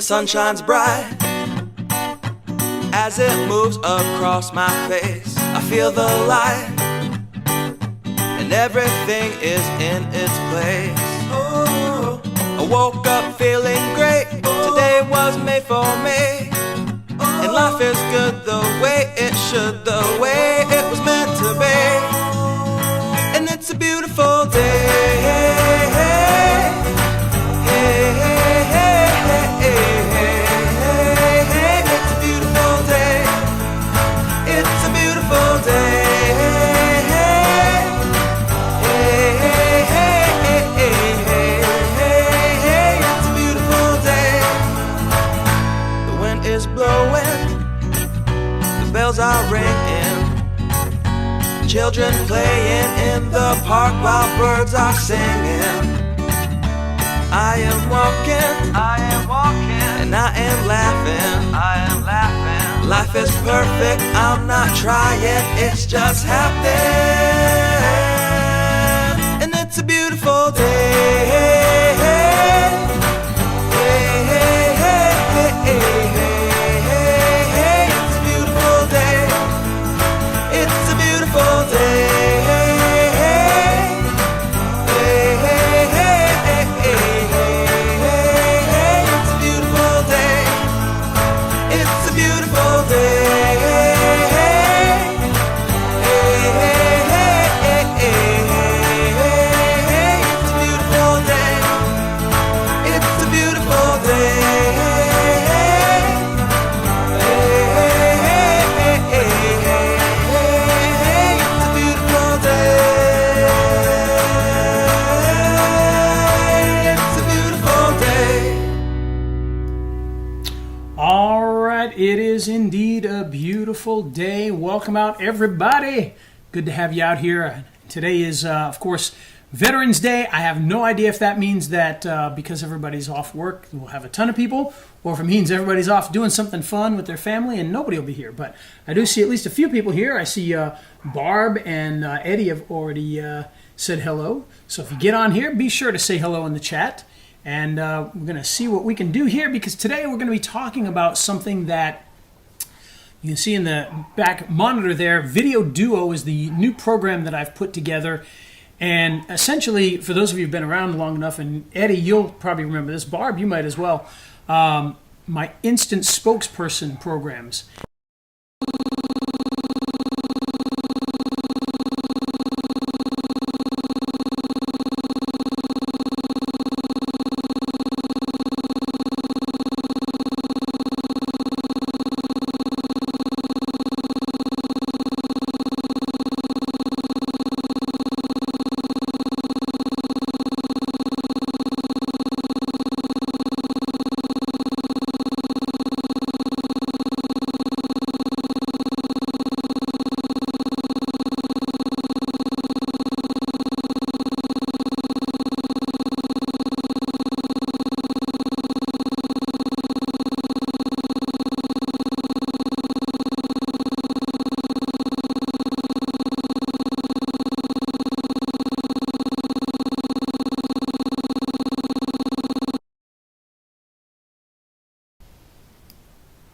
sun shines bright as it moves across my face. I feel the light and everything is in its place. Oh, I woke up feeling great. Today was made for me, and life is good the way it should, the way it was meant to be. And it's a beautiful day. It's a beautiful day. It's a beautiful day. It's a beautiful day. The wind is blowing, the bells are ringing, children playing in the park while birds are singing. I am walking, and I am laughing, Life is perfect, I'm not trying, it's just happening. And it's a beautiful day. It's a beautiful day. It's a beautiful day. It is indeed a beautiful day. Welcome out, everybody. Good to have you out here. Today is, of course, Veterans Day. I have no idea if that means that because everybody's off work, we'll have a ton of people, or if it means everybody's off doing something fun with their family and nobody will be here. But I do see at least a few people here. I see Barb and Eddie have already said hello. So if you get on here, be sure to say hello in the chat. And we're going to see what we can do here, because today we're going to be talking about something that you can see in the back monitor there. Video Duo is the new program that I've put together. And essentially, for those of you who've been around long enough, and Eddie, you'll probably remember this, Barb, you might as well, my instant spokesperson programs.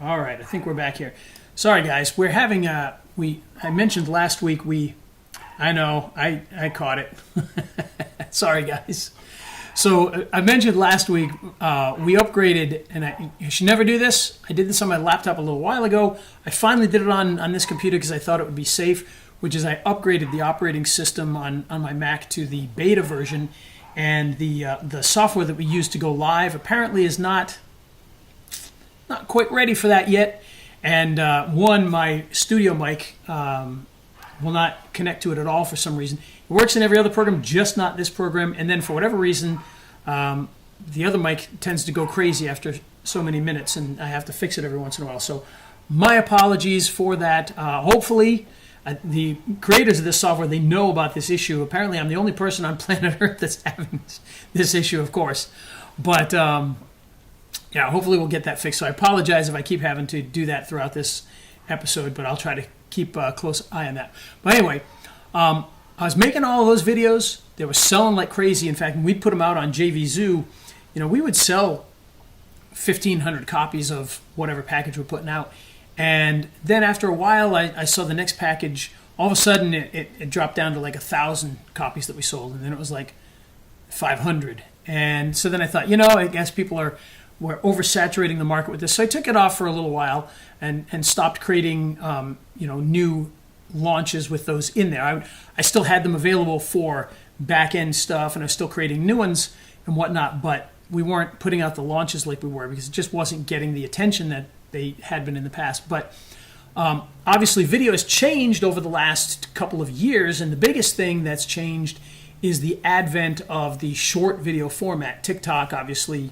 All right, I think we're back here. Sorry, guys. We're having I mentioned last week I know, I caught it. Sorry, guys. So I mentioned last week we upgraded, and you should never do this. I did this on my laptop a little while ago. I finally did it on this computer because I thought it would be safe, which is I upgraded the operating system on my Mac to the beta version, and the software that we use to go live apparently is not quite ready for that yet. And my studio mic will not connect to it at all for some reason. It works in every other program, just not this program. And then for whatever reason, the other mic tends to go crazy after so many minutes, and I have to fix it every once in a while. So my apologies for that. Hopefully, the creators of this software, they know about this issue. Apparently, I'm the only person on planet Earth that's having this issue, of course. But yeah, hopefully we'll get that fixed. So I apologize if I keep having to do that throughout this episode, but I'll try to keep a close eye on that. But anyway, I was making all of those videos. They were selling like crazy. In fact, when we'd put them out on JV Zoo, we would sell 1,500 copies of whatever package we're putting out. And then after a while, I saw the next package. All of a sudden, it dropped down to like 1,000 copies that we sold, and then it was like 500. And so then I thought, I guess people were oversaturating the market with this. So I took it off for a little while and stopped creating, new launches with those in there. I still had them available for back-end stuff, and I was still creating new ones and whatnot, but we weren't putting out the launches like we were because it just wasn't getting the attention that they had been in the past. But obviously, video has changed over the last couple of years, and the biggest thing that's changed is the advent of the short video format. TikTok, obviously,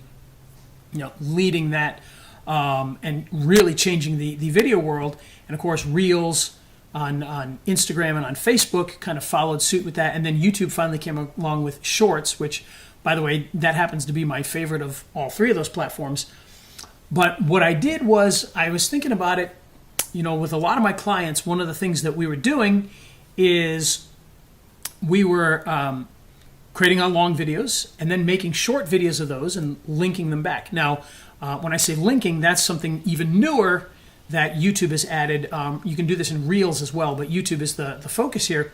leading that and really changing the video world. And of course, Reels on Instagram and on Facebook kind of followed suit with that. And then YouTube finally came along with Shorts, which, by the way, that happens to be my favorite of all three of those platforms. But what I did was I was thinking about it, with a lot of my clients, one of the things that we were doing is we were creating our long videos and then making short videos of those and linking them back. Now, when I say linking, that's something even newer that YouTube has added. You can do this in Reels as well, but YouTube is the focus here.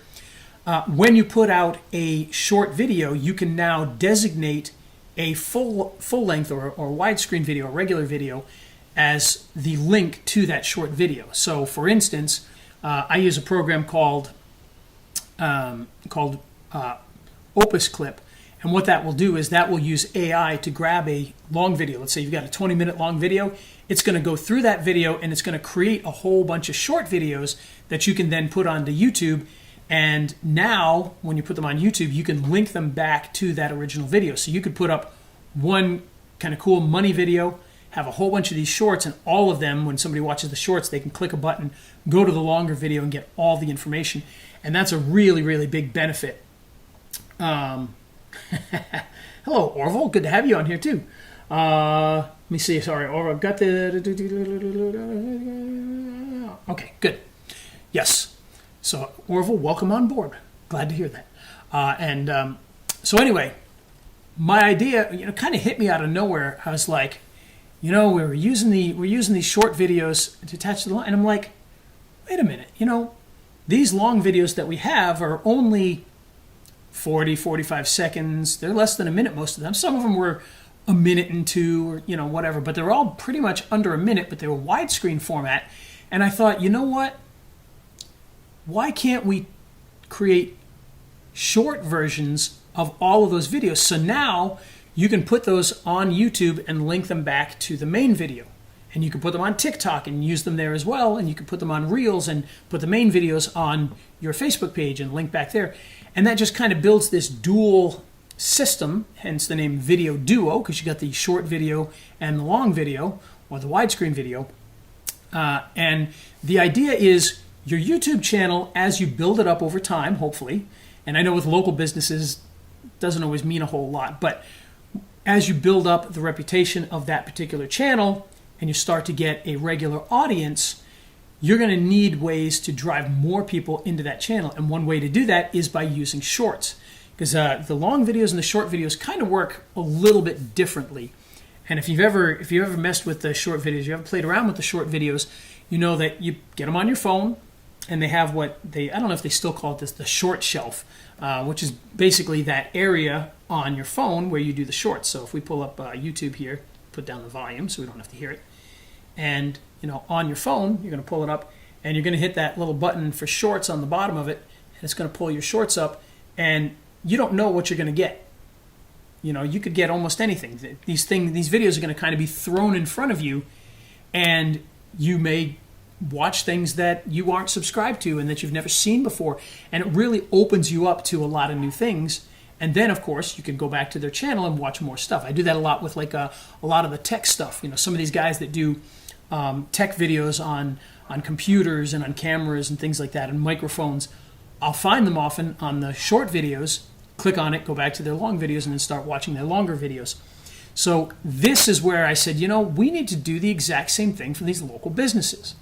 When you put out a short video, you can now designate a full length or widescreen video, a regular video, as the link to that short video. So, for instance, I use a program called Opus Clip, and what that will do is that will use AI to grab a long video. Let's say you've got a 20-minute long video. It's going to go through that video and it's going to create a whole bunch of short videos that you can then put onto YouTube. And now, when you put them on YouTube, you can link them back to that original video. So you could put up one kind of cool money video, have a whole bunch of these shorts, and all of them, when somebody watches the shorts, they can click a button, go to the longer video, and get all the information. And that's a really, really big benefit. Hello, Orville. Good to have you on here, too. Let me see. Sorry, Orville. Got the... Okay, good. Yes. So, Orville, welcome on board. Glad to hear that. So anyway, my idea, kind of hit me out of nowhere. I was like, we're using these short videos to attach to the line, and I'm like, wait a minute, these long videos that we have are only 40, 45 seconds. They're less than a minute, most of them. Some of them were a minute and two, or whatever, but they're all pretty much under a minute, but they were widescreen format. And I thought, you know what? Why can't we create short versions of all of those videos? So now you can put those on YouTube and link them back to the main video. And you can put them on TikTok and use them there as well. And you can put them on Reels and put the main videos on your Facebook page and link back there. And that just kind of builds this dual system, hence the name Video Duo, because you got the short video and the long video, or the widescreen video. And the idea is your YouTube channel, as you build it up over time, hopefully, and I know with local businesses, doesn't always mean a whole lot, but as you build up the reputation of that particular channel and you start to get a regular audience, you're going to need ways to drive more people into that channel. And one way to do that is by using shorts, because the long videos and the short videos kind of work a little bit differently. And if you've ever messed with the short videos, you ever played around with the short videos, you know that you get them on your phone, and they have I don't know if they still call it this, the short shelf, which is basically that area on your phone where you do the shorts. So if we pull up YouTube here, put down the volume so we don't have to hear it. And, on your phone, you're going to pull it up, and you're going to hit that little button for shorts on the bottom of it, and it's going to pull your shorts up, and you don't know what you're going to get. You could get almost anything. These videos are going to kind of be thrown in front of you, and you may watch things that you aren't subscribed to and that you've never seen before, and it really opens you up to a lot of new things. And then, of course, you can go back to their channel and watch more stuff. I do that a lot with a lot of the tech stuff. Some of these guys that do tech videos on computers and on cameras and things like that, and microphones, I'll find them often on the short videos, click on it, go back to their long videos, and then start watching their longer videos. So this is where I said, we need to do the exact same thing for these local businesses.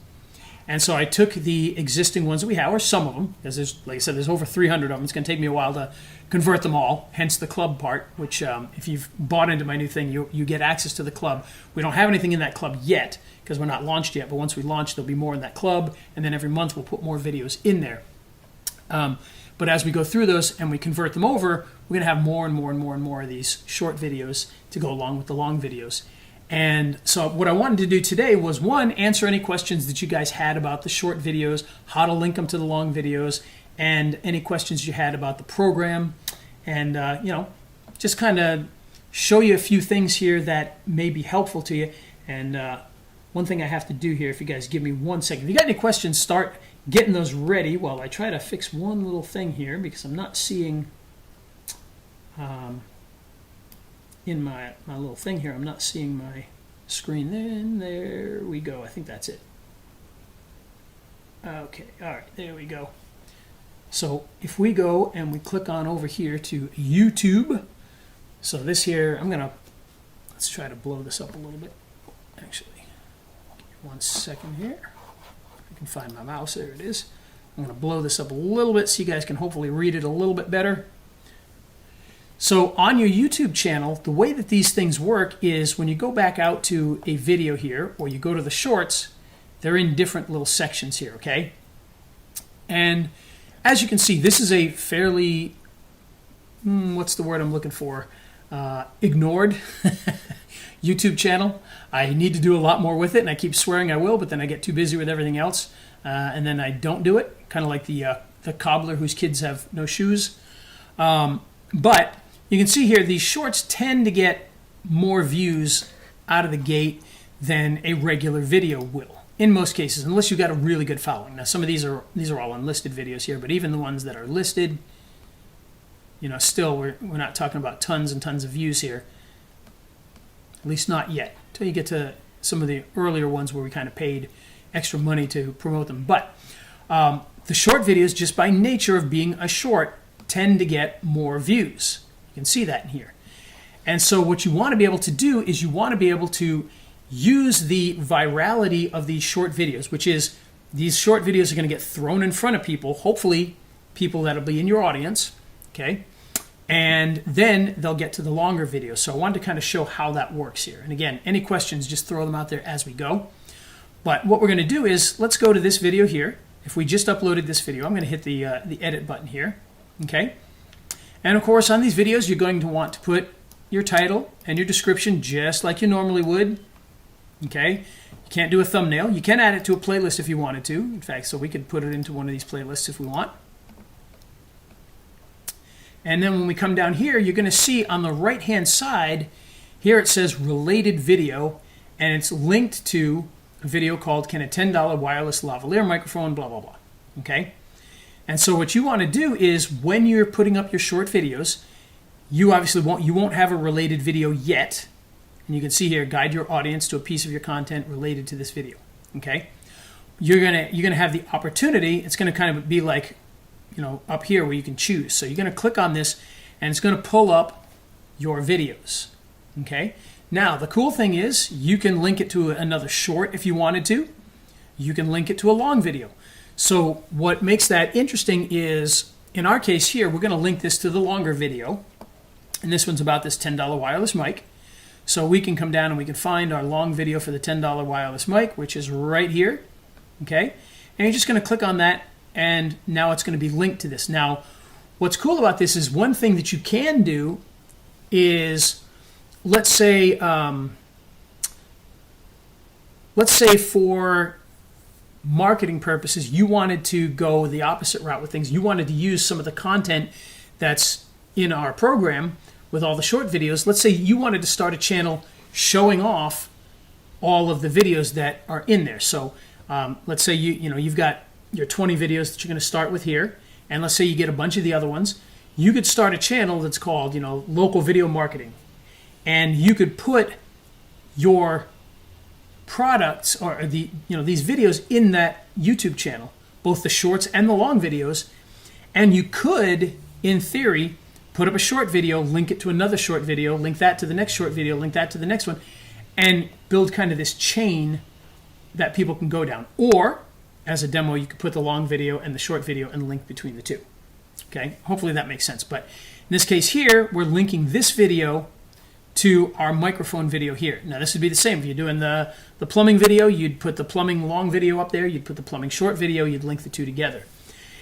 And so I took the existing ones that we have, or some of them, because there's, like I said, there's over 300 of them. It's going to take me a while to convert them all, hence the club part, which if you've bought into my new thing, you get access to the club. We don't have anything in that club yet because we're not launched yet, but once we launch, there'll be more in that club, and then every month we'll put more videos in there. But as we go through those and we convert them over, we're going to have more and more and more and more of these short videos to go along with the long videos. And so what I wanted to do today was, one, answer any questions that you guys had about the short videos, how to link them to the long videos, and any questions you had about the program. And, just kind of show you a few things here that may be helpful to you. And one thing I have to do here, if you guys give me 1 second. If you got any questions, start getting those ready while I try to fix one little thing here, because I'm not seeing... in my little thing here, I'm not seeing my screen. Then there we go. I think that's it. Okay, all right, there we go. So if we go and we click on over here to YouTube, so this here, let's try to blow this up a little bit. Actually, 1 second here. I can find my mouse. There it is. I'm going to blow this up a little bit so you guys can hopefully read it a little bit better. So on your YouTube channel, the way that these things work is when you go back out to a video here, or you go to the shorts, they're in different little sections here, okay? And as you can see, this is a fairly, what's the word I'm looking for? Ignored YouTube channel. I need to do a lot more with it, and I keep swearing I will, but then I get too busy with everything else, and then I don't do it, kind of like the cobbler whose kids have no shoes. But you can see here, these shorts tend to get more views out of the gate than a regular video will, in most cases, unless you've got a really good following. Now, some of these are all unlisted videos here, but even the ones that are listed, still we're not talking about tons and tons of views here, at least not yet, until you get to some of the earlier ones where we kind of paid extra money to promote them. But the short videos, just by nature of being a short, tend to get more views. You can see that in here. And so what you want to be able to do is you want to be able to use the virality of these short videos, which is these short videos are going to get thrown in front of people, hopefully people that'll be in your audience, okay? And then they'll get to the longer videos. So I wanted to kind of show how that works here. And again, any questions, just throw them out there as we go. But what we're going to do is, let's go to this video here. If we just uploaded this video, I'm going to hit the edit button here. Okay, and of course on these videos you're going to want to put your title and your description just like you normally would. Okay, you can't do a thumbnail. You can add it to a playlist if you wanted to. In fact, so we could put it into one of these playlists if we want. And then when we come down here, you're going to see on the right hand side here it says related video, and it's linked to a video called "Can a $10 wireless lavalier microphone blah blah blah." Okay. And so what you want to do is, when you're putting up your short videos, you obviously won't have a related video yet. And you can see here, guide your audience to a piece of your content related to this video. Okay? You're gonna have the opportunity. It's gonna kind of be like, up here where you can choose. So you're gonna click on this, and it's gonna pull up your videos. Okay? Now the cool thing is, you can link it to another short if you wanted to. You can link it to a long video. So what makes that interesting is, in our case here, we're going to link this to the longer video. And this one's about this $10 wireless mic. So we can come down and we can find our long video for the $10 wireless mic, which is right here. Okay? And you're just going to click on that, and now it's going to be linked to this. Now, what's cool about this is, one thing that you can do is, let's say for marketing purposes, you wanted to go the opposite route with things. You wanted to use some of the content that's in our program with all the short videos. Let's say you wanted to start a channel showing off all of the videos that are in there. So let's say you've got your 20 videos that you're going to start with here, and let's say you get a bunch of the other ones. You could start a channel that's called local video marketing, and you could put your products or these videos in that YouTube channel, both the shorts and the long videos, and you could, in theory, put up a short video, link it to another short video, link that to the next short video, link that to the next one, and build kind of this chain that people can go down. Or as a demo, you could put the long video and the short video and link between the two. Okay, hopefully that makes sense. But in this case here, we're linking this video to our microphone video here. Now this would be the same. If you're doing the plumbing video, you'd put the plumbing long video up there, you'd put the plumbing short video, you'd link the two together.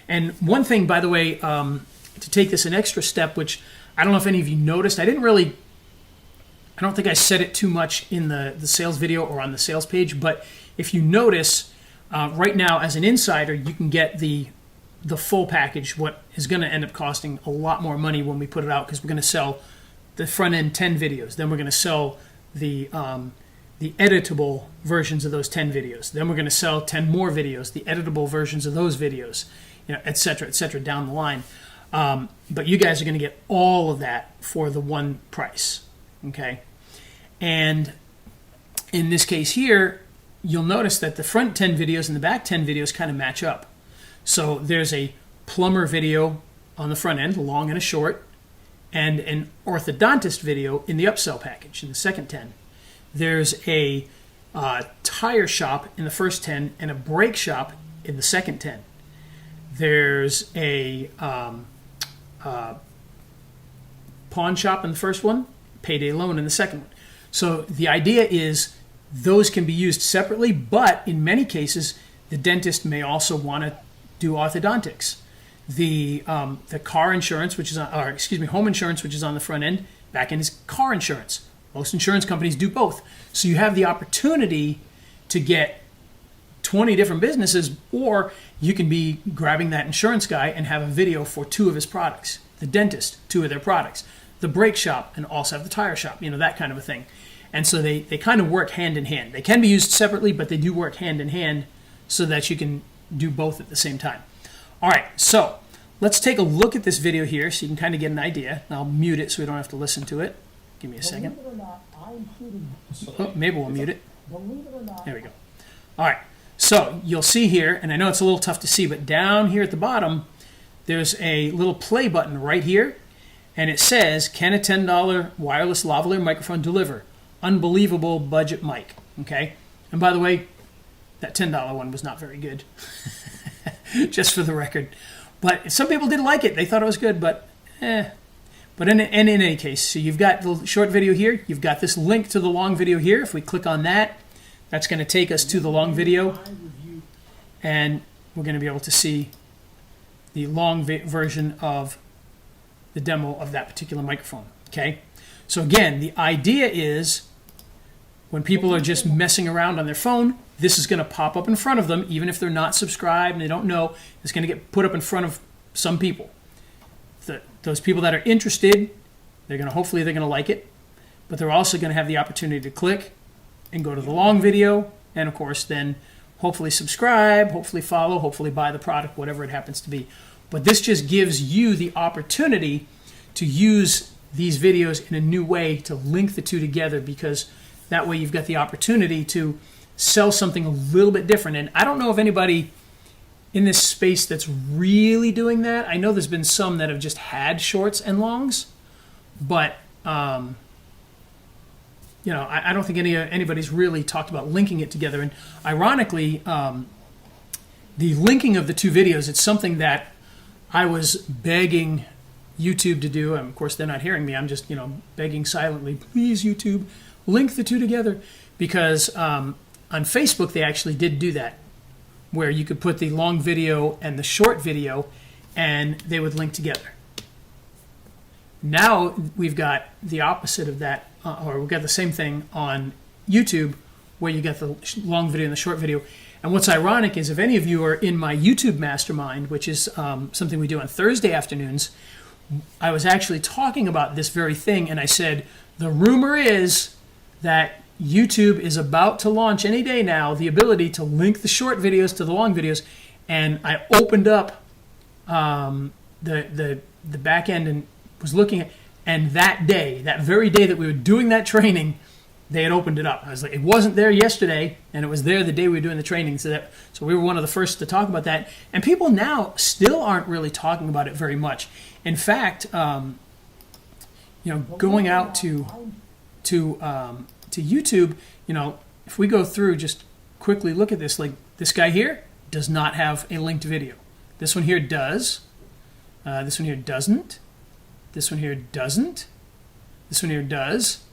And one thing, by the way, to take this an extra step, which I don't know if any of you noticed, I don't think I said it too much in the sales video or on the sales page, but if you notice, right now as an insider, you can get the full package, what is going to end up costing a lot more money when we put it out, because we're going to sell the front end 10 videos. Then we're going to sell the editable versions of those 10 videos. Then we're going to sell 10 more videos, the editable versions of those videos, et cetera, down the line. But you guys are going to get all of that for the one price, okay? And in this case here, you'll notice that the front 10 videos and the back 10 videos kind of match up. So there's a plumber video on the front end, a long and a short, and an orthodontist video in the upsell package in the second 10. There's a tire shop in the first 10 and a brake shop in the second 10. There's a pawn shop in the first one, payday loan in the second one. So the idea is those can be used separately, but in many cases, the dentist may also want to do orthodontics. The car insurance, which is home insurance, which is on the front end, back end is car insurance. Most insurance companies do both. So you have the opportunity to get 20 different businesses, or you can be grabbing that insurance guy and have a video for 2 of his products. The dentist, 2 of their products. The brake shop, and also have the tire shop, that kind of a thing. And so they kind of work hand in hand. They can be used separately, but they do work hand in hand so that you can do both at the same time. All right, so let's take a look at this video here so you can kind of get an idea. I'll mute it so we don't have to listen to it. Give me a second. Oh, maybe we'll mute it. There we go. All right, so you'll see here, and I know it's a little tough to see, but down here at the bottom, there's a little play button right here, and it says, can a $10 wireless lavalier microphone deliver? Unbelievable budget mic, okay? And by the way, that $10 one was not very good, just for the record. But some people did like it. They thought it was good, but But in any case, so you've got the short video here. You've got this link to the long video here. If we click on that, that's going to take us to the long video. And we're going to be able to see the long version of the demo of that particular microphone, okay? So again, the idea is when people are just messing around on their phone, this is going to pop up in front of them, even if they're not subscribed and they don't know. It's going to get put up in front of some people. Those people that are interested, hopefully they're going to like it, but they're also going to have the opportunity to click and go to the long video, and of course then hopefully subscribe, hopefully follow, hopefully buy the product, whatever it happens to be. But this just gives you the opportunity to use these videos in a new way to link the two together, because that way you've got the opportunity to sell something a little bit different. And I don't know if anybody in this space that's really doing that. I know there's been some that have just had shorts and longs, but I don't think anybody's really talked about linking it together. And ironically, the linking of the two videos, it's something that I was begging YouTube to do. And of course, they're not hearing me. I'm just, begging silently, please, YouTube, link the two together. Because on Facebook, they actually did do that, where you could put the long video and the short video, and they would link together. Now we've got the opposite of that, or we've got the same thing on YouTube, where you get the long video and the short video. And what's ironic is, if any of you are in my YouTube Mastermind, which is something we do on Thursday afternoons, I was actually talking about this very thing, and I said, the rumor is that YouTube is about to launch any day now the ability to link the short videos to the long videos, and I opened up the back end and was looking at, and that very day that we were doing that training, they had opened it up. I was like, it wasn't there yesterday, and it was there the day we were doing the training. So we were one of the first to talk about that, and people now still aren't really talking about it very much. In fact, going out to YouTube, if we go through, just quickly look at this, like this guy here, does not have a linked video. This one here does. This one here doesn't. This one here doesn't. This one here does.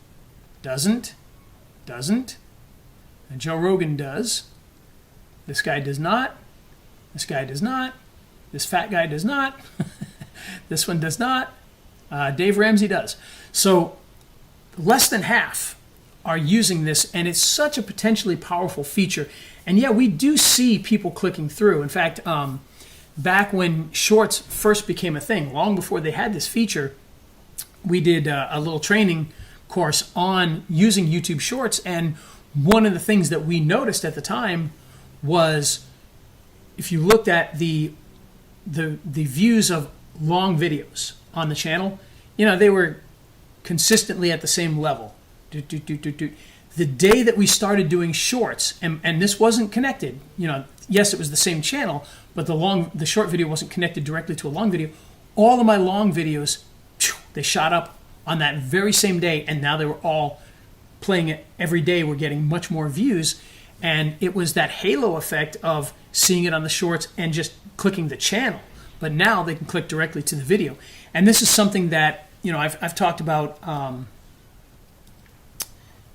Doesn't. Doesn't. And Joe Rogan does. This guy does not. This guy does not. This fat guy does not. This one does not. Dave Ramsey does. So less than half are using this, and it's such a potentially powerful feature. And yeah, we do see people clicking through. In fact, back when Shorts first became a thing, long before they had this feature, we did a little training course on using YouTube Shorts, and one of the things that we noticed at the time was if you looked at the views of long videos on the channel, they were consistently at the same level. The day that we started doing shorts, and this wasn't connected, yes, it was the same channel, but the short video wasn't connected directly to a long video. All of my long videos, they shot up on that very same day, and now they were all playing it every day. We're getting much more views, and it was that halo effect of seeing it on the shorts and just clicking the channel. But now they can click directly to the video, and this is something that I've talked about.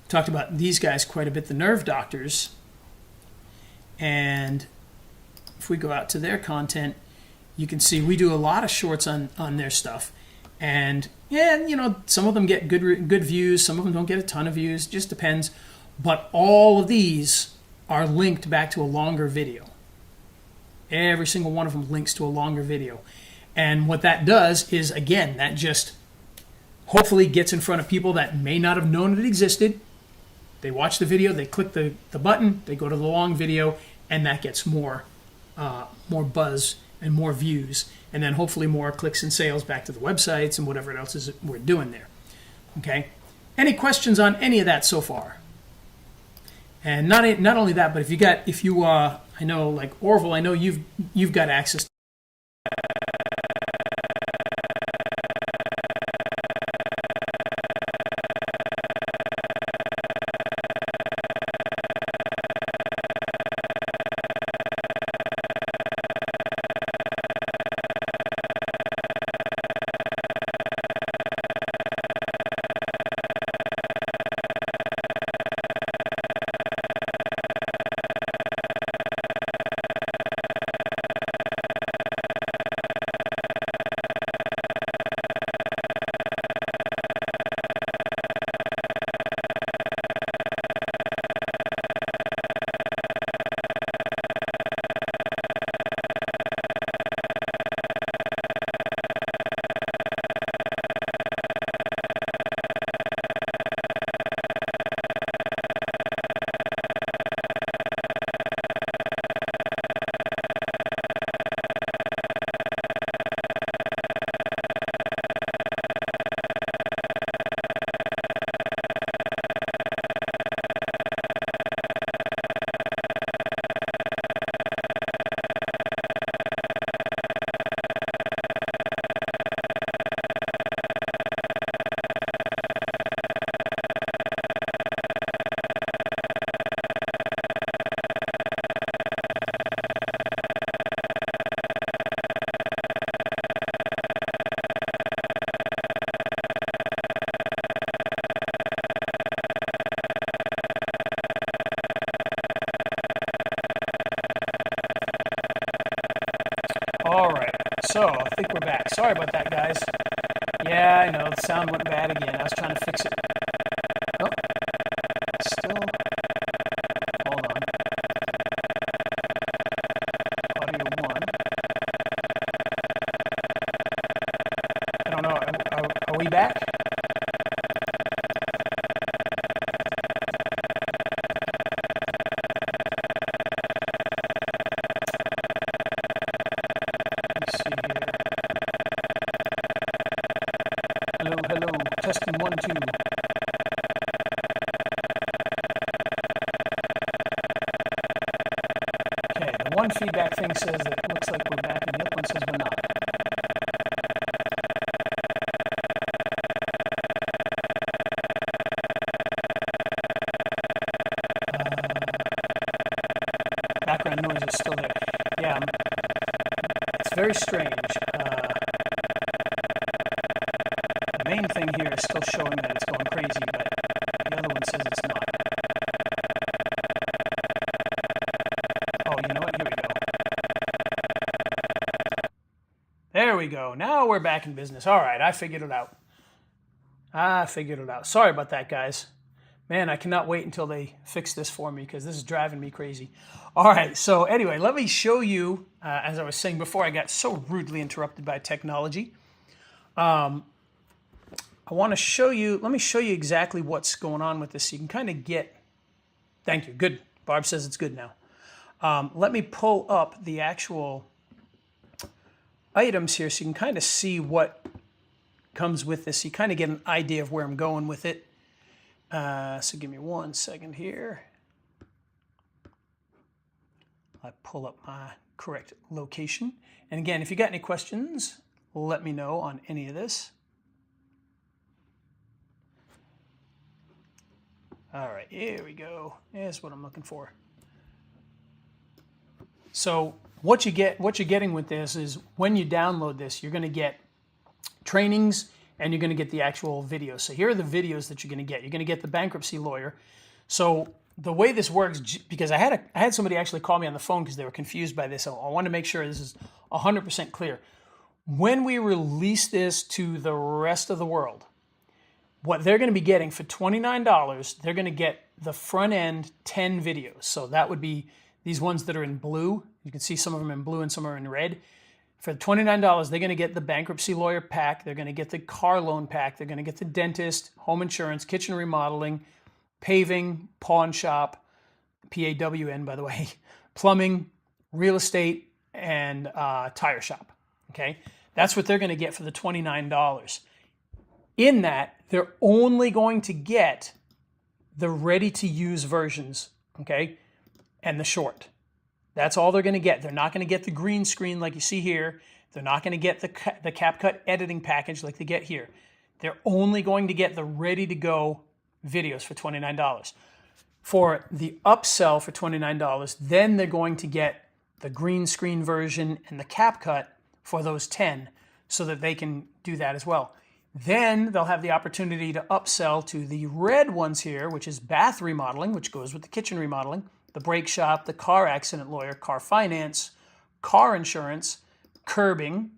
Talked about these guys quite a bit, the nerve doctors, and if we go out to their content, you can see we do a lot of shorts on their stuff, and yeah, some of them get good views, some of them don't get a ton of views, just depends, but all of these are linked back to a longer video. Every single one of them links to a longer video, and what that does is, again, that just hopefully gets in front of people that may not have known it existed. They watch the video, they click the button, they go to the long video, and that gets more buzz and more views, and then hopefully more clicks and sales back to the websites and whatever else is we're doing there. Okay? Any questions on any of that so far? And not only that, but if you I know, like Orville, I know you've got access to. All right, so I think we're back. Sorry about that, guys. Yeah, I know, the sound went bad again. I was trying to fix it. Oh, still. Hold on. Audio 1. I don't know, are we back? Hello, testing 1, 2. Okay, the one feedback thing says that it looks like we're back, and the other one says we're not. Background noise is still there. is still showing that it's going crazy, but the other one says it's not. Oh, you know what? Here we go. There we go. Now we're back in business. All right, I figured it out. Sorry about that, guys. Man, I cannot wait until they fix this for me because this is driving me crazy. All right, so anyway, let me show you, as I was saying before, I got so rudely interrupted by technology. I want to show you, let me show you exactly what's going on with this so you can kind of get, thank you, good. Barb says it's good now. Let me pull up the actual items here so you can kind of see what comes with this. So you kind of get an idea of where I'm going with it. So give me 1 second here. I pull up my correct location. And again, if you got any questions, let me know on any of this. All right, here we go. Here's what I'm looking for. So what you're getting with this is when you download this, you're going to get trainings and you're going to get the actual videos. So here are the videos that you're going to get. You're going to get the bankruptcy lawyer. So the way this works, because I had somebody actually call me on the phone because they were confused by this. So I want to make sure this is 100% clear. When we release this to the rest of the world, what they're going to be getting for $29, they're going to get the front end 10 videos. So that would be these ones that are in blue. You can see some of them in blue and some are in red. For $29, they're going to get the bankruptcy lawyer pack. They're going to get the car loan pack. They're going to get the dentist, home insurance, kitchen remodeling, paving, pawn shop, PAWN, by the way, plumbing, real estate, and tire shop. Okay, that's what they're going to get for the $29. In that, they're only going to get the ready-to-use versions, okay, and the short. That's all they're going to get. They're not going to get the green screen like you see here. They're not going to get the CapCut editing package like they get here. They're only going to get the ready-to-go videos for $29. For the upsell for $29, then they're going to get the green screen version and the CapCut for those 10 so that they can do that as well. Then they'll have the opportunity to upsell to the red ones here, which is bath remodeling, which goes with the kitchen remodeling, the brake shop, the car accident lawyer, car finance, car insurance, curbing,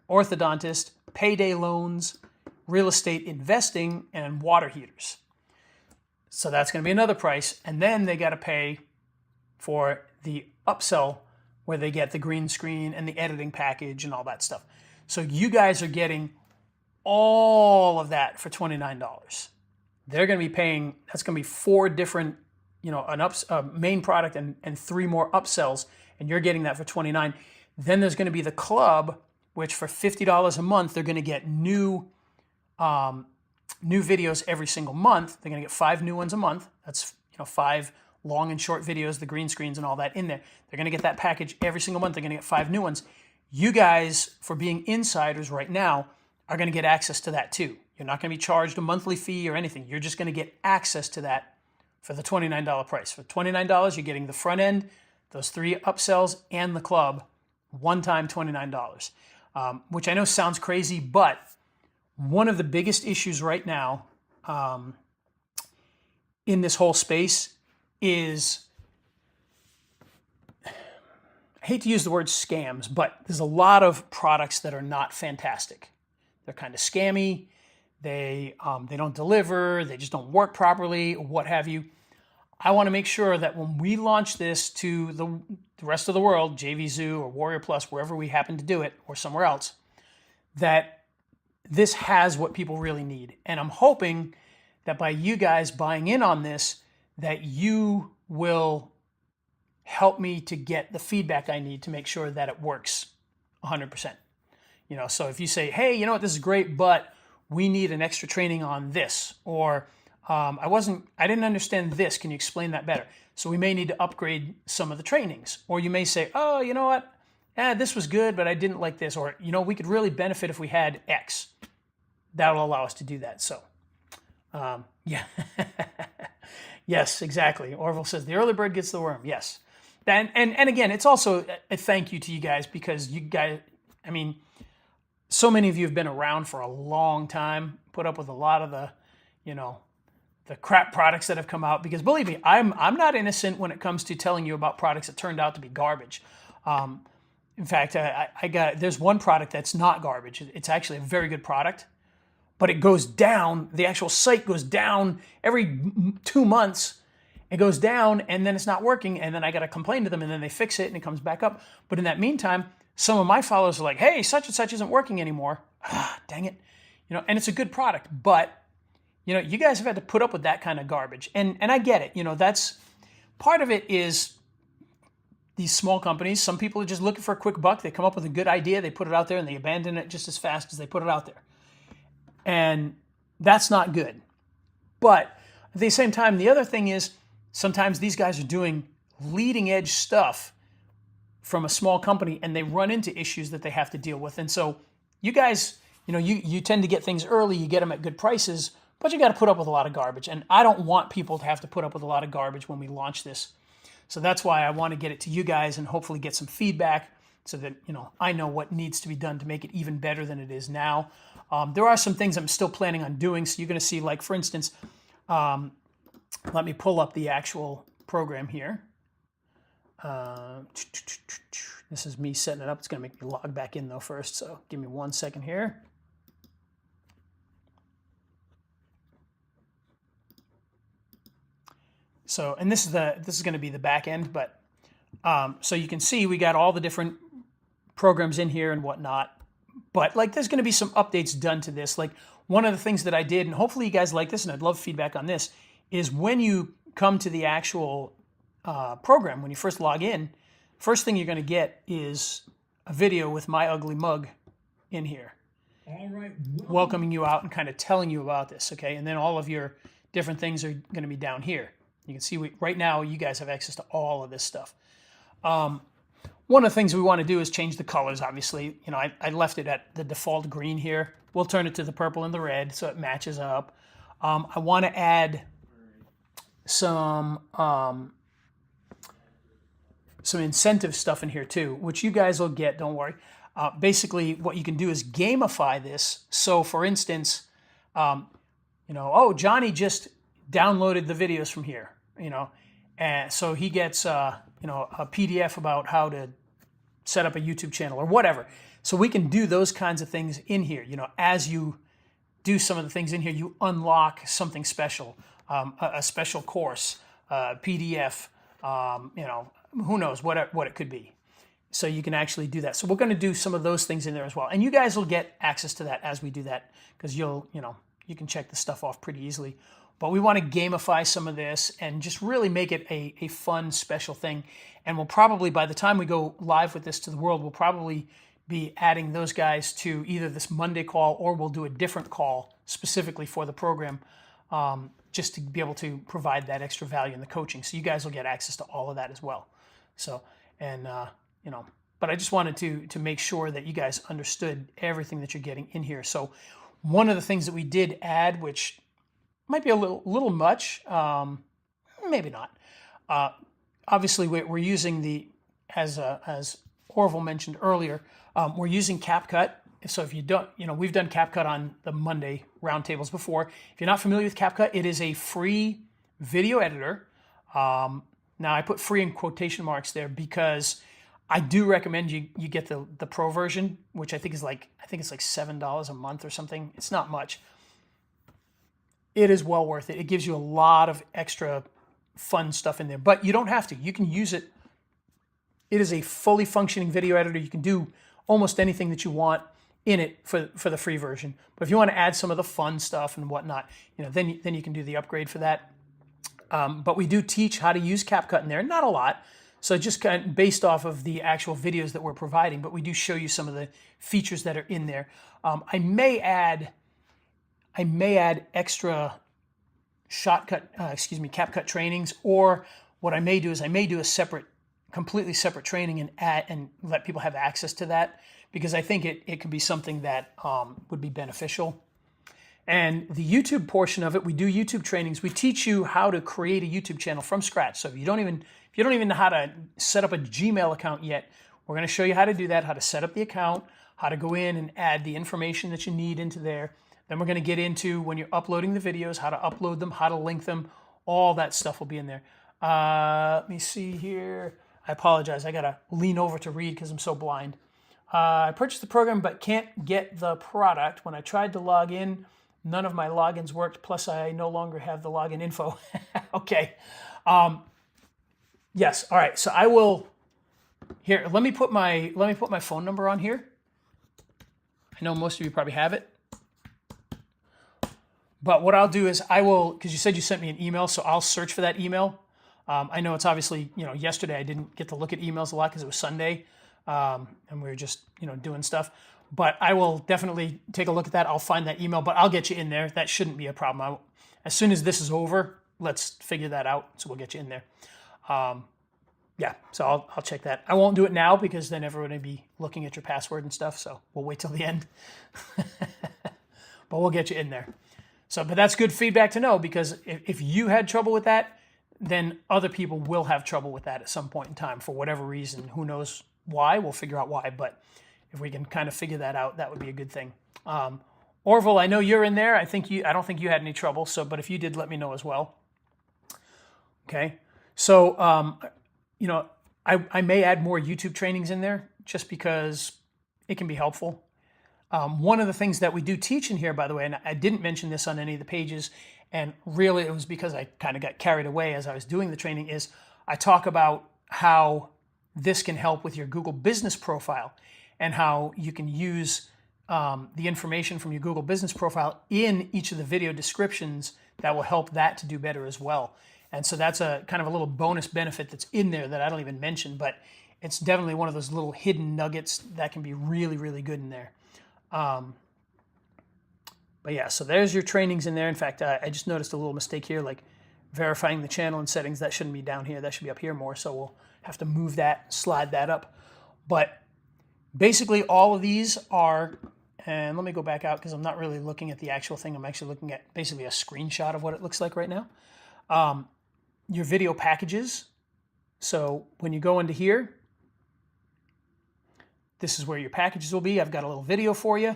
orthodontist, payday loans, real estate investing, and water heaters. So that's going to be another price. And then they got to pay for the upsell where they get the green screen and the editing package and all that stuff. So you guys are getting all of that for $29. They're going to be paying, that's going to be 4 different, a main product and 3 more upsells, and you're getting that for $29. Then there's going to be the club, which for $50 a month, they're going to get new videos every single month. They're going to get 5 new ones a month. That's 5 long and short videos, the green screens and all that in there. They're going to get that package every single month. They're going to get 5 new ones. You guys, for being insiders right now, are going to get access to that too. You're not going to be charged a monthly fee or anything. You're just going to get access to that for the $29 price. For $29, you're getting the front end, those 3 upsells, and the club, one time $29, which I know sounds crazy, but one of the biggest issues right now in this whole space is, I hate to use the word scams, but there's a lot of products that are not fantastic. They're kind of scammy. They don't deliver. They just don't work properly, what have you. I want to make sure that when we launch this to the rest of the world, JVZoo or Warrior Plus, wherever we happen to do it, or somewhere else, that this has what people really need. And I'm hoping that by you guys buying in on this, that you will help me to get the feedback I need to make sure that it works 100%. So if you say, hey, you know what, this is great, but we need an extra training on this, or I didn't understand this. Can you explain that better? So we may need to upgrade some of the trainings. Or you may say, oh, you know what? This was good, but I didn't like this. Or, we could really benefit if we had X. That'll allow us to do that. So, yeah. Yes, exactly. Orville says, the early bird gets the worm. Yes. And again, it's also a thank you to you guys because you guys, so many of you have been around for a long time, put up with a lot of the, the crap products that have come out, because believe me, I'm not innocent when it comes to telling you about products that turned out to be garbage. In fact, there's one product that's not garbage. It's actually a very good product, but it goes down. The actual site goes down every 2 months. It goes down and then it's not working. And then I got to complain to them and then they fix it and it comes back up. But in that meantime, some of my followers are like, hey, such and such isn't working anymore. Dang it. And it's a good product, but you guys have had to put up with that kind of garbage. And I get it. That's part of it is these small companies. Some people are just looking for a quick buck. They come up with a good idea. They put it out there and they abandon it just as fast as they put it out there. And that's not good. But at the same time, the other thing is sometimes these guys are doing leading edge stuff from a small company and they run into issues that they have to deal with. And so you guys, you tend to get things early, you get them at good prices, but you got to put up with a lot of garbage. And I don't want people to have to put up with a lot of garbage when we launch this. So that's why I want to get it to you guys and hopefully get some feedback so that, I know what needs to be done to make it even better than it is now. There are some things I'm still planning on doing. So you're going to see, like, for instance, let me pull up the actual program here. This is me setting it up. It's going to make me log back in, though, first. So give me 1 second here. So, and this is going to be the back end, but so you can see we got all the different programs in here and whatnot. But there's going to be some updates done to this. Like, one of the things that I did, and hopefully you guys like this, and I'd love feedback on this, is when you come to the actual program, when you first log in, first thing you're going to get is a video with my ugly mug in here. All right. Welcoming you out and kind of telling you about this, okay? And then all of your different things are going to be down here. You can see right now you guys have access to all of this stuff. One of the things we want to do is change the colors, obviously. I left it at the default green here. We'll turn it to the purple and the red so it matches up. I want to add some incentive stuff in here too, which you guys will get, don't worry. Basically, what you can do is gamify this. So, for instance, Johnny just downloaded the videos from here, and so he gets, a PDF about how to set up a YouTube channel or whatever. So we can do those kinds of things in here. As you do some of the things in here, you unlock something special, a special course, PDF, who knows what it could be. So you can actually do that. So we're going to do some of those things in there as well. And you guys will get access to that as we do that, because you can check the stuff off pretty easily. But we want to gamify some of this and just really make it a fun, special thing. And we'll probably, by the time we go live with this to the world, we'll probably be adding those guys to either this Monday call, or we'll do a different call specifically for the program, just to be able to provide that extra value in the coaching. So you guys will get access to all of that as well. So, and, but I just wanted to make sure that you guys understood everything that you're getting in here. So one of the things that we did add, which might be a little much, maybe not. Obviously, we're using as Orville mentioned earlier, we're using CapCut. So if you don't, we've done CapCut on the Monday roundtables before. If you're not familiar with CapCut, it is a free video editor. Now I put free in quotation marks there because I do recommend you get the pro version, which I think it's like $7 a month or something. It's not much. It is well worth it. It gives you a lot of extra fun stuff in there, but you don't have to. You can use it. It is a fully functioning video editor. You can do almost anything that you want in it for the free version. But if you want to add some of the fun stuff and whatnot, then you can do the upgrade for that. But we do teach how to use CapCut in there. Not a lot. So just kind of based off of the actual videos that we're providing, but we do show you some of the features that are in there. I may add extra CapCut trainings, or what I may do is I may do a completely separate training and let people have access to that, because I think it could be something that would be beneficial. And the YouTube portion of it, we do YouTube trainings. We teach you how to create a YouTube channel from scratch. So if you don't even know how to set up a Gmail account yet, we're going to show you how to do that, how to set up the account, how to go in and add the information that you need into there. Then we're going to get into when you're uploading the videos, how to upload them, how to link them. All that stuff will be in there. Let me see here. I apologize. I got to lean over to read because I'm so blind. I purchased the program but can't get the product. When I tried to log in, none of my logins worked. Plus, I no longer have the login info. Okay. Yes. All right. So I will. Here, let me put my phone number on here. I know most of you probably have it. But what I'll do is I will, because you said you sent me an email, so I'll search for that email. I know it's obviously, yesterday I didn't get to look at emails a lot because it was Sunday, and we were just, doing stuff. But I will definitely take a look at that. I'll find that email, but I'll get you in there. That shouldn't be a problem. As soon as this is over, let's figure that out. So we'll get you in there. Yeah, so I'll check that. I won't do it now because then everyone will be looking at your password and stuff. So we'll wait till the end. But we'll get you in there. So, but that's good feedback to know, because if you had trouble with that, then other people will have trouble with that at some point in time for whatever reason. Who knows why? We'll figure out why. But if we can kind of figure that out, that would be a good thing. Orville, I know you're in there. I don't think you had any trouble. So, but if you did, let me know as well. Okay. So, I may add more YouTube trainings in there just because it can be helpful. One of the things that we do teach in here, by the way, and I didn't mention this on any of the pages, and really it was because I kind of got carried away as I was doing the training, is I talk about how this can help with your Google business profile and how you can use the information from your Google business profile in each of the video descriptions that will help that to do better as well. And so that's a kind of a little bonus benefit that's in there that I don't even mention, but it's definitely one of those little hidden nuggets that can be really, really good in there. But yeah, so there's your trainings in there. In fact, I just noticed a little mistake here, like verifying the channel and settings. That shouldn't be down here. That should be up here more. So we'll have to move that, slide that up. But basically all of these are, and let me go back out because I'm not really looking at the actual thing. I'm actually looking at basically a screenshot of what it looks like right now. Your video packages. So when you go into here, this is where your packages will be. I've got a little video for you.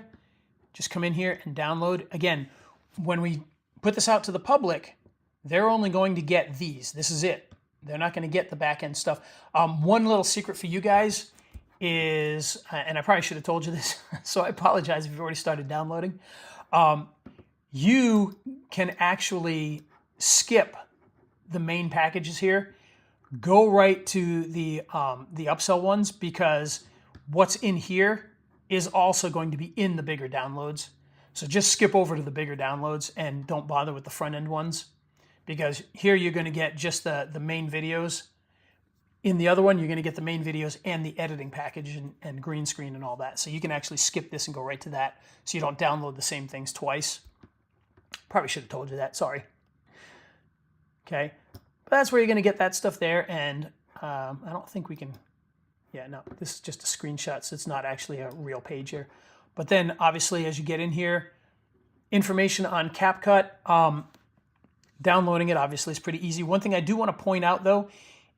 Just come in here and download. Again, when we put this out to the public, they're only going to get these. This is it. They're not going to get the back end stuff. One little secret for you guys is, and I probably should have told you this, so I apologize if you've already started downloading. You can actually skip the main packages here. Go right to the upsell ones, because what's in here is also going to be in the bigger downloads. So just skip over to the bigger downloads and don't bother with the front end ones, because here you're going to get just the main videos. In the other one, you're going to get the main videos and the editing package and green screen and all that. So you can actually skip this and go right to that, so you don't download the same things twice. Probably should have told you that, sorry. Okay, but that's where you're going to get that stuff there. And I don't think we can, yeah, no, this is just a screenshot, so it's not actually a real page here. But then obviously as you get in here, information on CapCut, downloading it obviously is pretty easy. One thing I do want to point out though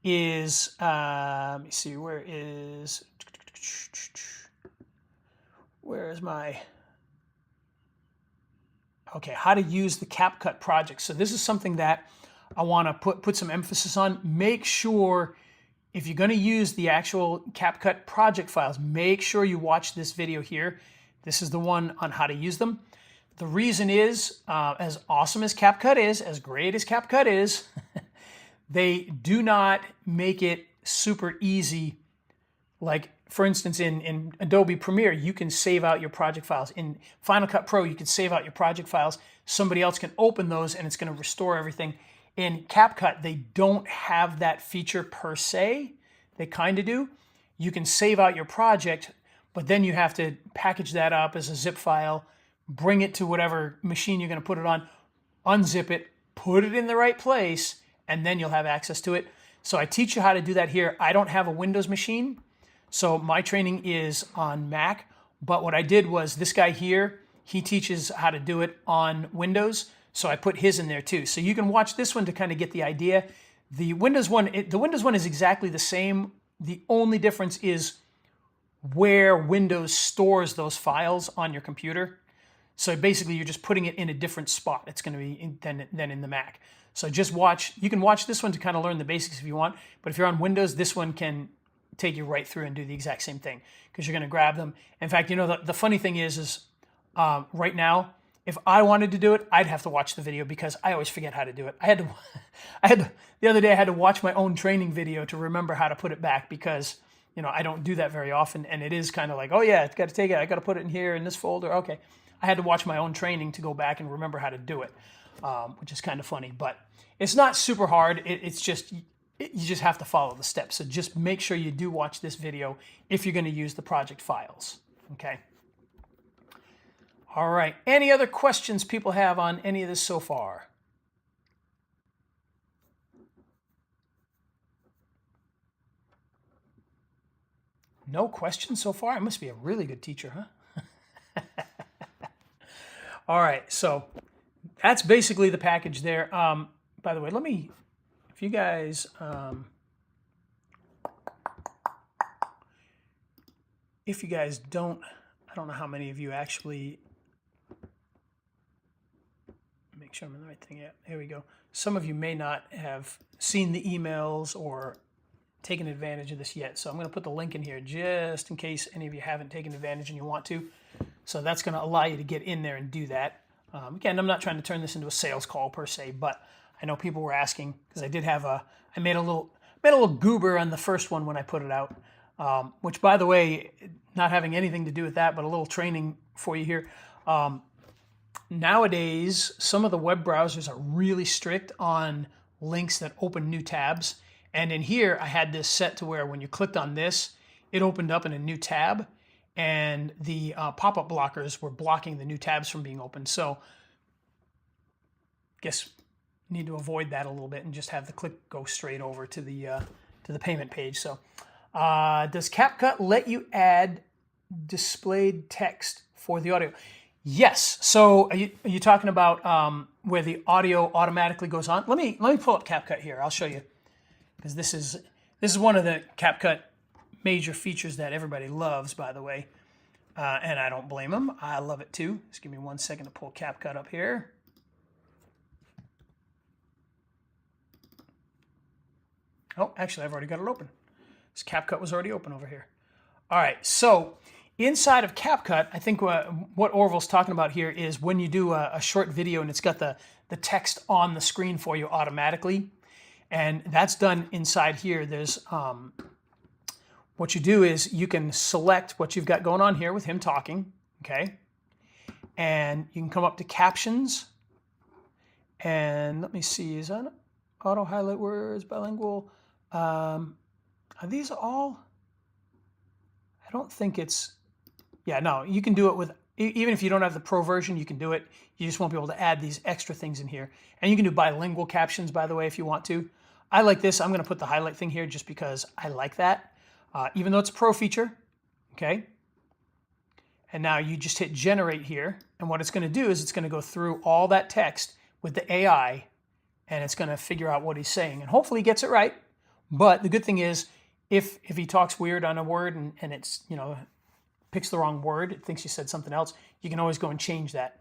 is, let me see, where is my, okay, how to use the CapCut project. So this is something that I want to put some emphasis on. Make sure, if you're going to use the actual CapCut project files, make sure you watch this video here. This is the one on how to use them. The reason is, as awesome as CapCut is, as great as CapCut is, they do not make it super easy. Like, for instance, in Adobe Premiere, you can save out your project files. In Final Cut Pro, you can save out your project files. Somebody else can open those and it's going to restore everything. In CapCut, they don't have that feature per se. They kind of do. You can save out your project, but then you have to package that up as a zip file, bring it to whatever machine you're going to put it on, unzip it, put it in the right place, and then you'll have access to it. So I teach you how to do that here. I don't have a Windows machine, so my training is on Mac. But what I did was, this guy here, he teaches how to do it on Windows. So I put his in there too. So you can watch this one to kind of get the idea. The Windows one is exactly the same. The only difference is where Windows stores those files on your computer. So basically, you're just putting it in a different spot. It's going to be than in the Mac. So just watch. You can watch this one to kind of learn the basics if you want. But if you're on Windows, this one can take you right through and do the exact same thing because you're going to grab them. In fact, the funny thing is right now, if I wanted to do it, I'd have to watch the video because I always forget how to do it. The other day I had to watch my own training video to remember how to put it back because I don't do that very often, and it is kind of like, oh yeah, it's got to take it. I got to put it in here in this folder. Okay, I had to watch my own training to go back and remember how to do it, which is kind of funny. But it's not super hard. It's just you just have to follow the steps. So just make sure you do watch this video if you're going to use the project files. Okay. All right. Any other questions people have on any of this so far? No questions so far? I must be a really good teacher, huh? All right. So that's basically the package there. By the way, if you guys, don't, I don't know how many of you actually, make sure I'm in the right thing. Yeah, here we go. Some of you may not have seen the emails or taken advantage of this yet. So I'm going to put the link in here just in case any of you haven't taken advantage and you want to. So that's going to allow you to get in there and do that. Again, I'm not trying to turn this into a sales call per se, but I know people were asking because I made a little goober on the first one when I put it out, which by the way, not having anything to do with that, but a little training for you here. Nowadays, some of the web browsers are really strict on links that open new tabs. And in here, I had this set to where when you clicked on this, it opened up in a new tab, and the pop-up blockers were blocking the new tabs from being opened. So I guess you need to avoid that a little bit and just have the click go straight over to the payment page. So does CapCut let you add displayed text for the audio? Yes. So are you talking about where the audio automatically goes on? Let me pull up CapCut here. I'll show you, because this is one of the CapCut major features that everybody loves, by the way, and I don't blame them. I love it too. Just give me 1 second to pull CapCut up here. Oh, actually, I've already got it open. This CapCut was already open over here. All right, so inside of CapCut, I think what Orville's talking about here is when you do a short video and it's got the text on the screen for you automatically, and that's done inside here. There's what you do is you can select what you've got going on here with him talking, okay? And you can come up to captions, and let me see, is that auto highlight words, bilingual? Are these all? I don't think it's, yeah, no, you can do it with, even if you don't have the pro version, you can do it. You just won't be able to add these extra things in here. And you can do bilingual captions, by the way, if you want to. I like this. I'm going to put the highlight thing here just because I like that, even though it's a pro feature, okay? And now you just hit generate here. And what it's going to do is it's going to go through all that text with the AI, and it's going to figure out what he's saying. And hopefully he gets it right. But the good thing is, if he talks weird on a word and it's, picks the wrong word, it thinks you said something else, you can always go and change that.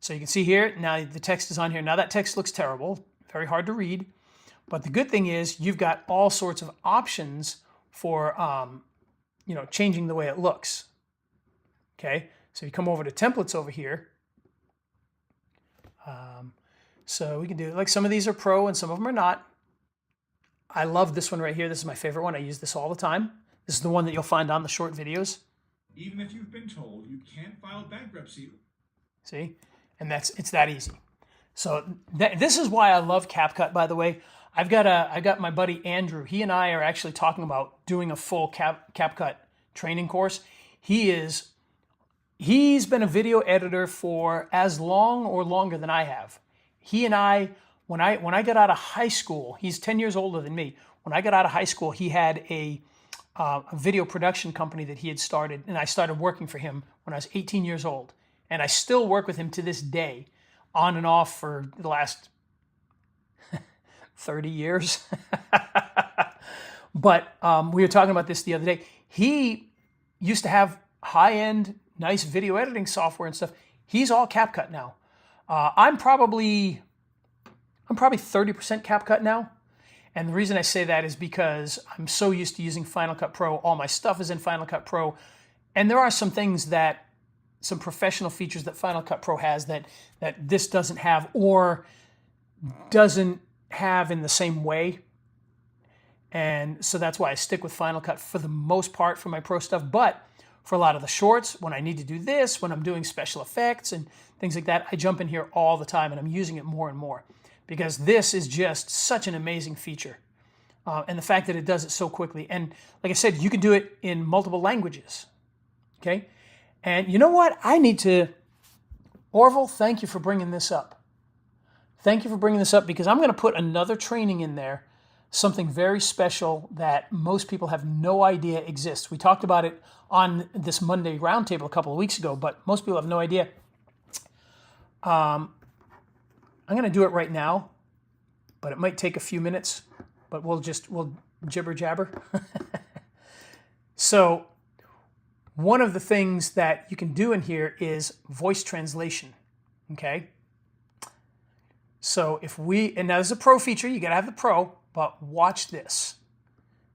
So you can see here, now the text is on here. Now that text looks terrible, very hard to read. But the good thing is you've got all sorts of options for, changing the way it looks. Okay, so you come over to templates over here. So we can do, like, some of these are pro and some of them are not. I love this one right here. This is my favorite one. I use this all the time. This is the one that you'll find on the short videos. Even if you've been told you can't file bankruptcy. See? And it's that easy. So this is why I love CapCut, by the way. I got my buddy Andrew. He and I are actually talking about doing a full CapCut training course. He's been a video editor for as long or longer than I have. He and I, when I got out of high school, he's 10 years older than me. When I got out of high school, he had a video production company that he had started, and I started working for him when I was 18 years old. And I still work with him to this day, on and off for the last 30 years. But we were talking about this the other day. He used to have high-end, nice video editing software and stuff. He's all CapCut now. I'm probably 30% CapCut now. And the reason I say that is because I'm so used to using Final Cut Pro. All my stuff is in Final Cut Pro. And there are some things some professional features that Final Cut Pro has that this doesn't have or doesn't have in the same way. And so that's why I stick with Final Cut for the most part for my pro stuff. But for a lot of the shorts, when I need to do this, when I'm doing special effects and things like that, I jump in here all the time and I'm using it more and more because this is just such an amazing feature. And the fact that it does it so quickly. And like I said, you can do it in multiple languages. Okay? And you know what? Orville, thank you for bringing this up. Thank you for bringing this up because I'm going to put another training in there, something very special that most people have no idea exists. We talked about it on this Monday roundtable a couple of weeks ago, but most people have no idea. I'm going to do it right now, but it might take a few minutes, but we'll jibber jabber. So one of the things that you can do in here is voice translation, okay? So and now this is a pro feature, you gotta have the pro, but watch this.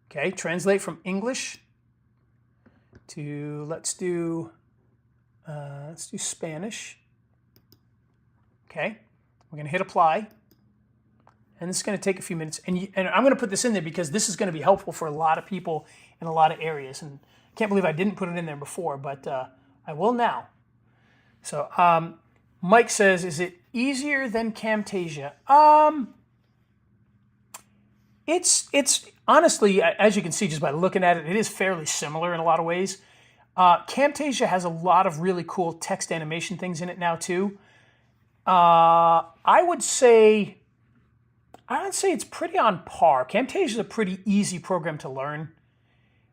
Okay, translate from English to, let's do Spanish. Okay, we're gonna hit apply. And this is gonna take a few minutes. And I'm gonna put this in there because this is gonna be helpful for a lot of people in a lot of areas. And I can't believe I didn't put it in there before, but I will now. So Mike says, is it easier than Camtasia? It's honestly, as you can see just by looking at it, it is fairly similar in a lot of ways. Camtasia has a lot of really cool text animation things in it now too. I would say it's pretty on par. Camtasia is a pretty easy program to learn.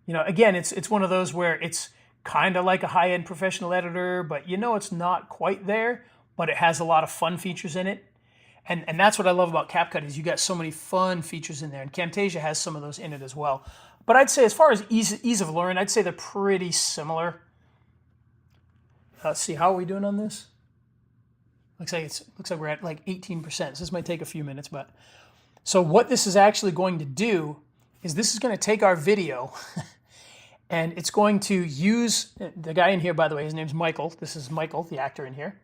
You know, again, it's one of those where it's kind of like a high-end professional editor, but you know it's not quite there, but it has a lot of fun features in it. And that's what I love about CapCut is you got so many fun features in there, and Camtasia has some of those in it as well. But I'd say as far as ease of learn, I'd say they're pretty similar. Let's see, how are we doing on this? Looks like we're at like 18%. So this might take a few minutes, but so what this is actually going to do is this is going to take our video and it's going to use the guy in here, by the way, his name's Michael. This is Michael, the actor in here.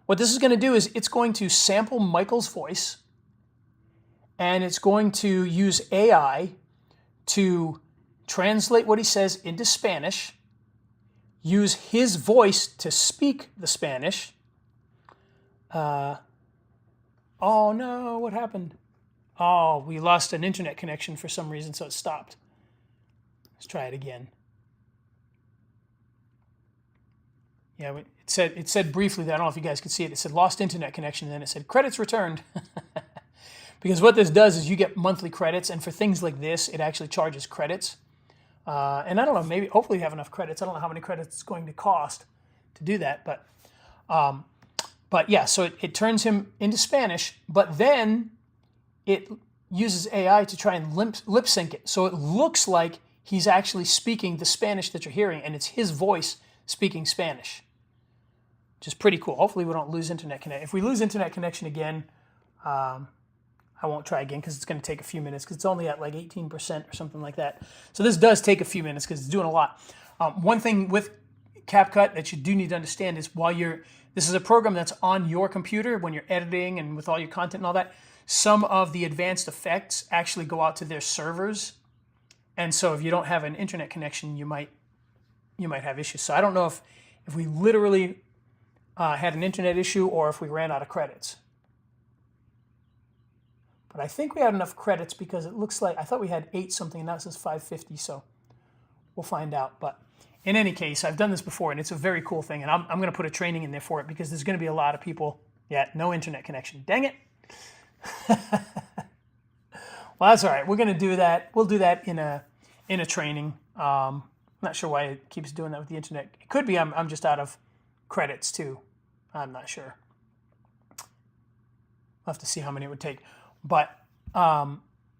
What this is going to do is it's going to sample Michael's voice and it's going to use AI to translate what he says into Spanish, use his voice to speak the Spanish. Oh no, what happened? Oh, we lost an internet connection for some reason, so it stopped. Let's try it again. Yeah, it said briefly that, I don't know if you guys could see it, it said lost internet connection, and then it said credits returned. Because what this does is you get monthly credits, and for things like this, it actually charges credits. And I don't know, maybe, hopefully you have enough credits. I don't know how many credits it's going to cost to do that, but yeah, so it turns him into Spanish, but then it uses AI to try and lip sync it. So it looks like he's actually speaking the Spanish that you're hearing, and it's his voice speaking Spanish, which is pretty cool. Hopefully we don't lose internet connection. If we lose internet connection again, I won't try again because it's going to take a few minutes because it's only at like 18% or something like that. So this does take a few minutes because it's doing a lot. One thing with CapCut that you do need to understand is this is a program that's on your computer when you're editing and with all your content and all that. Some of the advanced effects actually go out to their servers. And so if you don't have an internet connection, you might have issues. So I don't know if we literally had an internet issue or if we ran out of credits. But I think we had enough credits because it looks like, I thought we had 8 something and now it says 550, so we'll find out. But in any case, I've done this before and it's a very cool thing, and I'm going to put a training in there for it because there's going to be a lot of people, no internet connection. Dang it. Well, that's all right. We're going to do that. We'll do that in a training. Not sure why it keeps doing that with the internet. It could be I'm just out of credits too. I'm not sure. I'll have to see how many it would take. But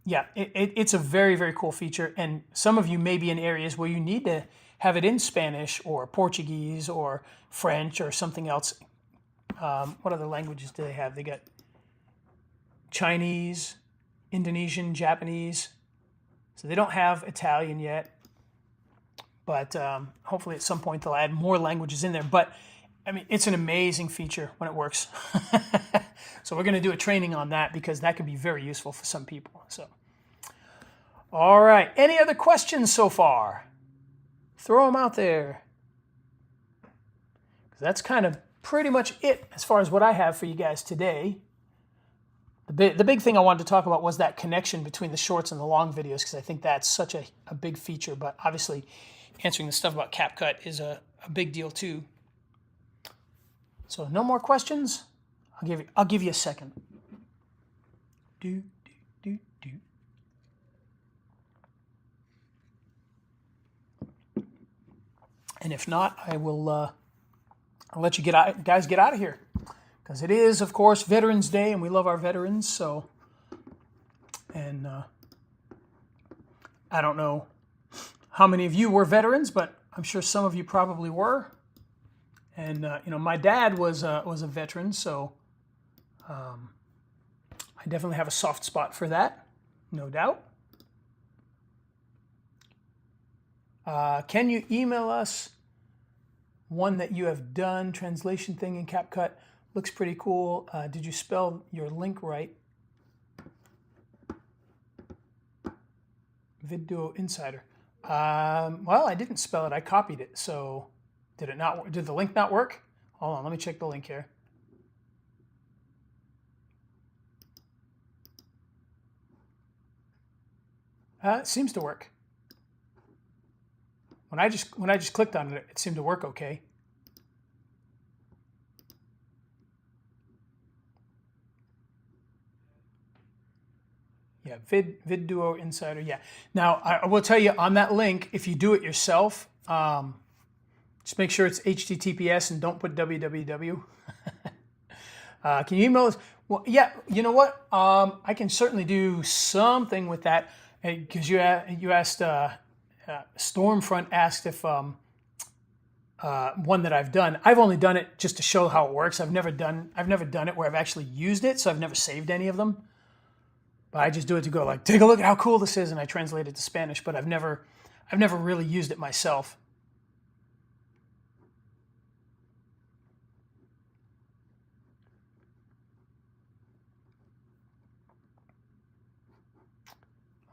it's a very, very cool feature. And some of you may be in areas where you need to have it in Spanish or Portuguese or French or something else. What other languages do they have? They got Chinese, Indonesian, Japanese. So they don't have Italian yet. But hopefully at some point they'll add more languages in there. But I mean, it's an amazing feature when it works. So we're going to do a training on that because that could be very useful for some people. So, all right. Any other questions so far? Throw them out there. That's kind of pretty much it as far as what I have for you guys today. The big thing I wanted to talk about was that connection between the shorts and the long videos, because I think that's such a big feature. But obviously, answering the stuff about CapCut is a big deal too. So no more questions. I'll give you a second. Do. And if not, I will. I'll let you guys get out of here, because it is, of course, Veterans Day, and we love our veterans. So, and I don't know how many of you were veterans, but I'm sure some of you probably were. And my dad was a veteran, so I definitely have a soft spot for that, no doubt. Can you email us one that you have done? Translation thing in CapCut looks pretty cool. Did you spell your link right? VidDuo Insider. Well, I didn't spell it. I copied it. So did it not? Did the link not work? Hold on. Let me check the link here. It seems to work. When I just clicked on it, it seemed to work okay. Yeah, VidDuo Insider. Yeah. Now I will tell you on that link, if you do it yourself, just make sure it's HTTPS and don't put www. Can you email us? Well, yeah. You know what? I can certainly do something with that, because you asked. Stormfront asked if one that I've done. I've only done it just to show how it works. I've never done it where I've actually used it, so I've never saved any of them. But I just do it to go like, take a look at how cool this is, and I translate it to Spanish. But I've never really used it myself.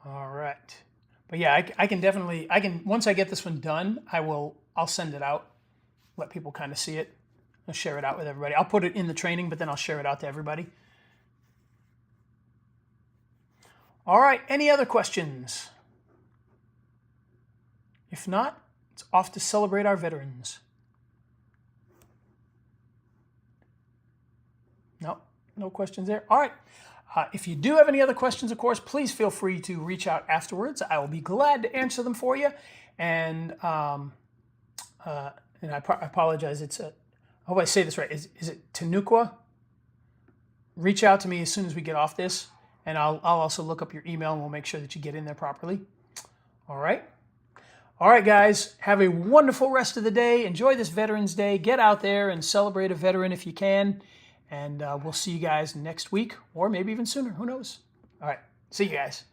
All right. But yeah, I can once I get this one done, I'll send it out, let people kind of see it. I'll share it out with everybody. I'll put it in the training, but then I'll share it out to everybody. All right, any other questions? If not, it's off to celebrate our veterans. No questions there. All right. If you do have any other questions, of course, please feel free to reach out afterwards. I will be glad to answer them for you. And I apologize. I hope I say this right. Is it Tanuqua? Reach out to me as soon as we get off this, and I'll also look up your email, and we'll make sure that you get in there properly. All right. All right, guys. Have a wonderful rest of the day. Enjoy this Veterans Day. Get out there and celebrate a veteran if you can. And we'll see you guys next week, or maybe even sooner. Who knows? All right. See you guys.